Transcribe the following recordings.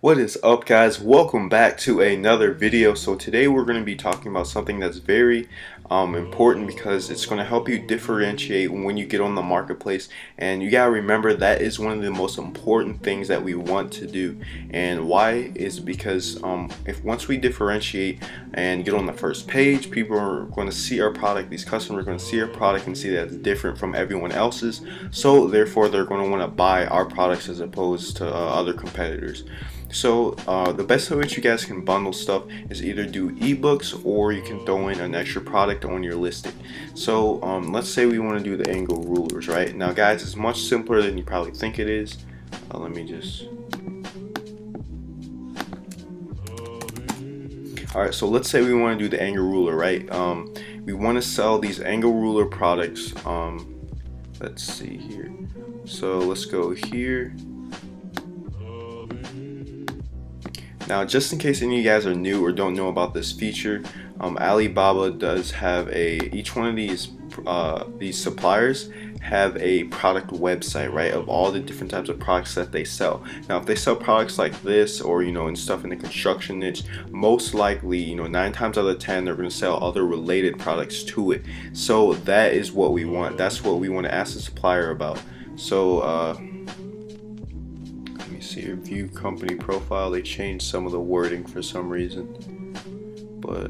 What is up, guys? Welcome back to another video. So today we're going to be talking about something that's very important because it's going to help you differentiate when you get on the marketplace, and you gotta remember that is one of the most important things that we want to do. And why is because if once we differentiate and get on the first page, people are going to see our product, these customers are going to see our product and see that it's different from everyone else's, so therefore they're going to want to buy our products as opposed to other competitors. So the best way which you guys can bundle stuff is either do ebooks or you can throw in an extra product on your listing. So let's say we want to do the angle rulers, right? Now guys, it's much simpler than you probably think it is. Let me just... Alright, so let's say we want to do the angle ruler, right? We want to sell these angle ruler products. Let's see here. So let's go here. Now, just in case any of you guys are new or don't know about this feature, Alibaba does have each one of these suppliers have a product website, right, of all the different types of products that they sell. Now, if they sell products like this, or and stuff in the construction niche, most likely 9 times out of 10 they're going to sell other related products to it. So that is what we want. That's what we want to ask the supplier about. So see your view company profile. They changed some of the wording for some reason, but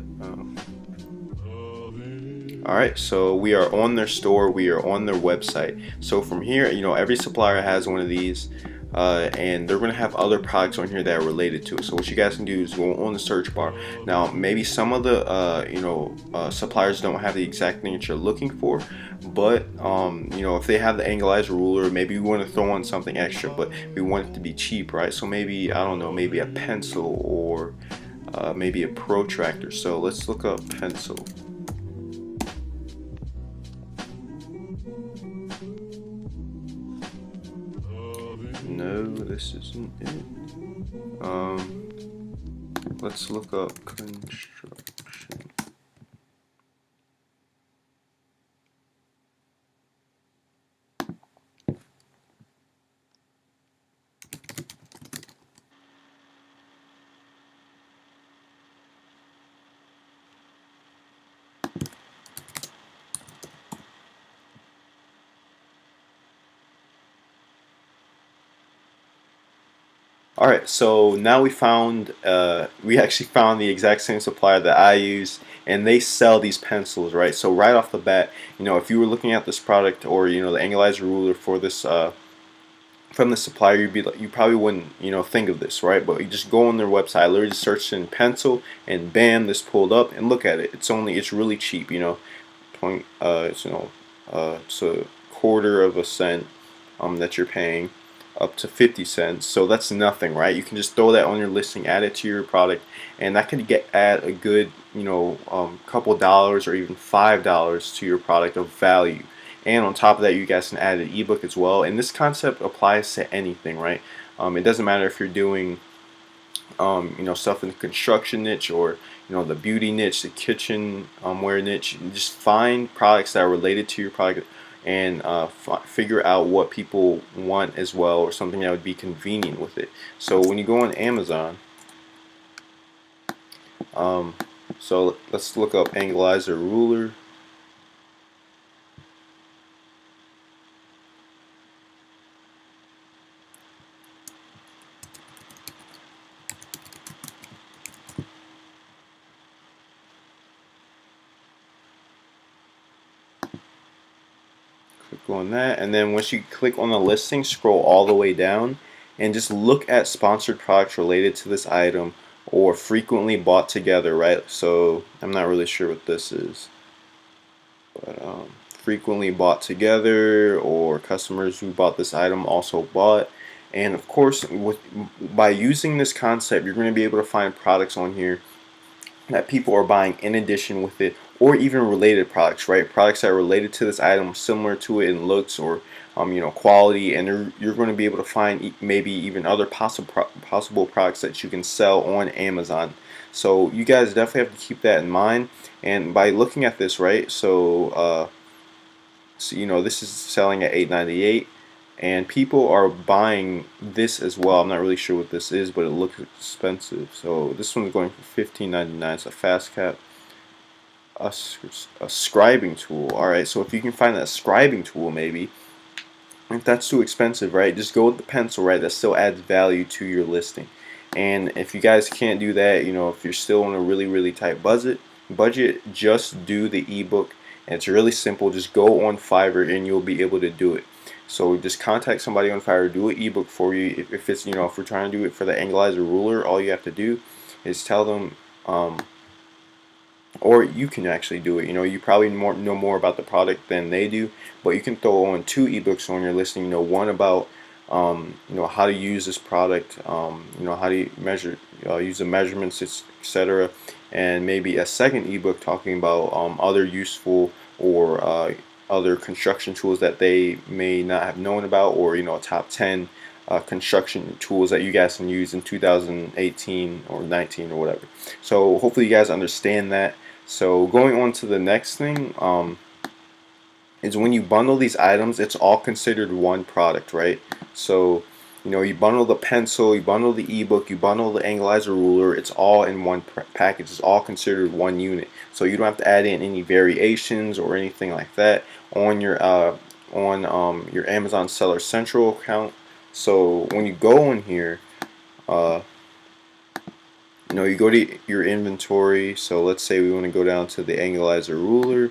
alright, so we are on their store, we are on their website. So from here, every supplier has one of these, and they're going to have other products on here that are related to it. So what you guys can do is go on the search bar. Now maybe some of the suppliers don't have the exact thing that you're looking for, but if they have the anglized ruler, maybe we want to throw on something extra, but we want it to be cheap, right? So maybe, I don't know, maybe a pencil, or maybe a protractor. So let's look up pencil. No, this isn't it. Let's look up construction. Alright, so now we actually found the exact same supplier that I use, and they sell these pencils, right? So right off the bat, if you were looking at this product, or the anglized ruler for this from the supplier, you probably wouldn't think of this, right? But you just go on their website, I literally just searched in pencil, and bam, this pulled up, and look at it. It's really cheap, it's it's a quarter of a cent that you're paying, up to 50 cents. So that's nothing, right? You can just throw that on your listing, add it to your product, and that could add a good couple dollars or even $5 to your product of value. And on top of that, you guys can add an ebook as well. And this concept applies to anything, right? It doesn't matter if you're doing stuff in the construction niche, or the beauty niche, the kitchen wear niche. You just find products that are related to your product, and figure out what people want as well, or something that would be convenient with it. So when you go on Amazon, so let's look up anglizer ruler. Click on that, and then once you click on the listing, scroll all the way down and just look at sponsored products related to this item, or frequently bought together, right? So I'm not really sure what this is, but frequently bought together, or customers who bought this item also bought. And of course, by using this concept, you're going to be able to find products on here that people are buying in addition with it, or even related products, right? Products that are related to this item, similar to it in looks, or quality, and you're going to be able to find maybe even other possible products that you can sell on Amazon. So you guys definitely have to keep that in mind. And by looking at this, right, so this is selling at $8.98, and people are buying this as well. I'm not really sure what this is, but it looks expensive. So this one's going for $15.99. It's a fast cap, a scribing tool. All right, so if you can find that scribing tool, maybe if that's too expensive, right, just go with the pencil, right? That still adds value to your listing. And if you guys can't do that, you know, if you're still on a really tight budget, just do the ebook. And it's really simple. Just go on Fiverr and you'll be able to do it. So just contact somebody on Fiverr, do an ebook for you. If it's, you know, if we're trying to do it for the annualizer ruler, all you have to do is tell them, or you can actually do it. You know, you probably know more about the product than they do, but you can throw on 2 ebooks on your listing. You know, one about you know, how to use this product, you know, how to measure, use the measurements, etc., and maybe a second ebook talking about other useful or other construction tools that they may not have known about, or, you know, a top 10 construction tools that you guys can use in 2018 or 19 or whatever. So hopefully you guys understand that. So going on to the next thing, is when you bundle these items, it's all considered one product, right? So, you know, you bundle the pencil, you bundle the ebook, you bundle the annualizer ruler, it's all in one package. It's all considered one unit. So you don't have to add in any variations or anything like that on your Amazon Seller Central account. So when you go in here, you know, you go to your inventory. So let's say we want to go down to the annualizer ruler.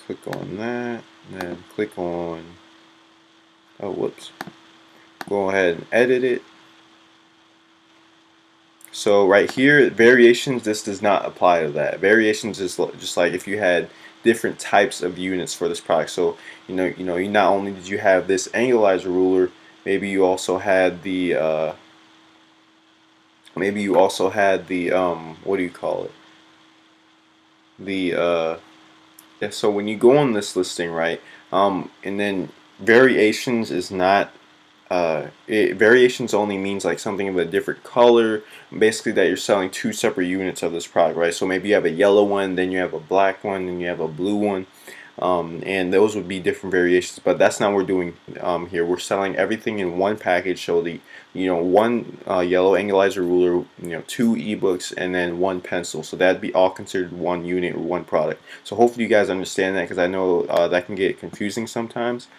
Click on that, and then click on, oh whoops, go ahead and edit it. So right here, variations, this does not apply to that. Variations is just like if you had different types of units for this product. So you not only did you have this annualizer ruler, maybe you also had the what do you call it, the yeah, so when you go on this listing, right, and then variations is not, variations only means like something of a different color, basically that you're selling 2 separate units of this product, right? So maybe you have a yellow one, then you have a black one, and you have a blue one, and those would be different variations, but that's not what we're doing here. We're selling everything in one package. So the, you know, one yellow annualizer ruler, you know, 2 ebooks, and then 1 pencil. So that'd be all considered one unit or one product. So hopefully you guys understand that, because I know that can get confusing sometimes.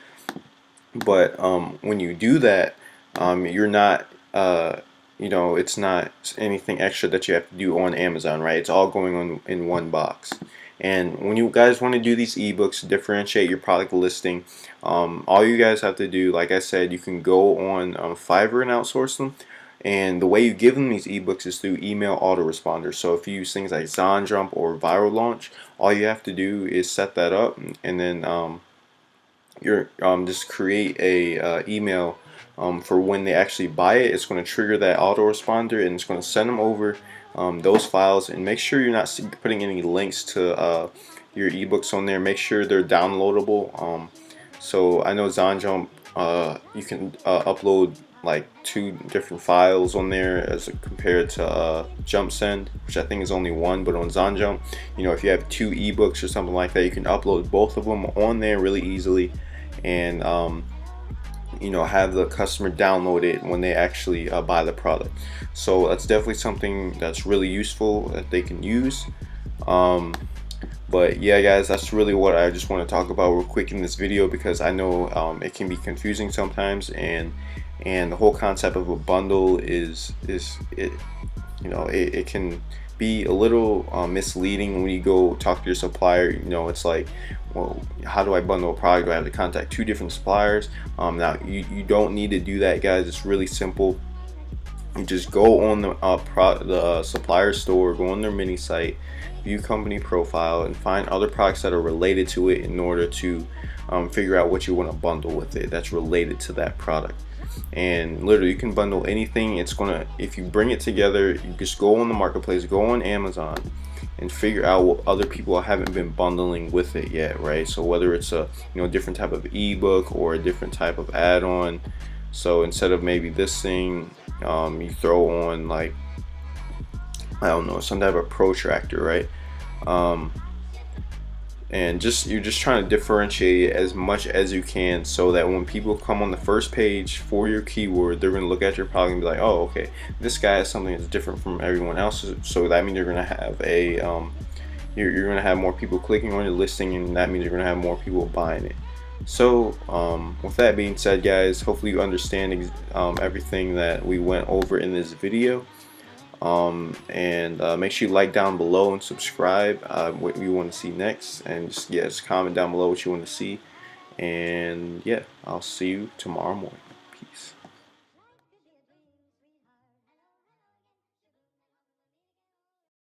But when you do that, you're not, you know, it's not anything extra that you have to do on Amazon, right? It's all going on in one box. And when you guys want to do these ebooks, differentiate your product listing, all you guys have to do, like I said, you can go on Fiverr and outsource them. And the way you give them these ebooks is through email autoresponders. So if you use things like ZonJump or Viral Launch, all you have to do is set that up, and then you're just create a email for when they actually buy it. It's going to trigger that autoresponder, and it's going to send them over those files. And make sure you're not putting any links to your ebooks on there. Make sure they're downloadable. So I know ZonJump, you can upload like 2 different files on there as compared to JumpSend, which I think is only 1. But on ZonJump, you know, if you have 2 ebooks or something like that, you can upload both of them on there really easily, and you know, have the customer download it when they actually buy the product. So that's definitely something that's really useful that they can use. But yeah, guys, that's really what I just want to talk about real quick in this video, because I know it can be confusing sometimes, and the whole concept of a bundle is it, you know, it can be a little misleading when you go talk to your supplier. You know, it's like, well, how do I bundle a product? Do I have to contact 2 different suppliers? Now you don't need to do that, guys. It's really simple. You just go on the supplier store, go on their mini site, view company profile, and find other products that are related to it in order to figure out what you want to bundle with it that's related to that product. And literally, you can bundle anything. It's gonna, if you bring it together, you just go on the marketplace, go on Amazon, and figure out what other people haven't been bundling with it yet, right? So whether it's a, you know, different type of ebook or a different type of add-on. So instead of maybe this thing, you throw on, like, I don't know, some type of protractor, right? and you're just trying to differentiate it as much as you can, so that when people come on the first page for your keyword, they're going to look at your product and be like, oh, okay, this guy has something that's different from everyone else. So that means you're going to have you're going to have more people clicking on your listing, and that means you're going to have more people buying it. So with that being said, guys, hopefully you understand everything that we went over in this video. And make sure you like down below and subscribe what you want to see next, and just comment down below what you want to see. And yeah, I'll see you tomorrow morning.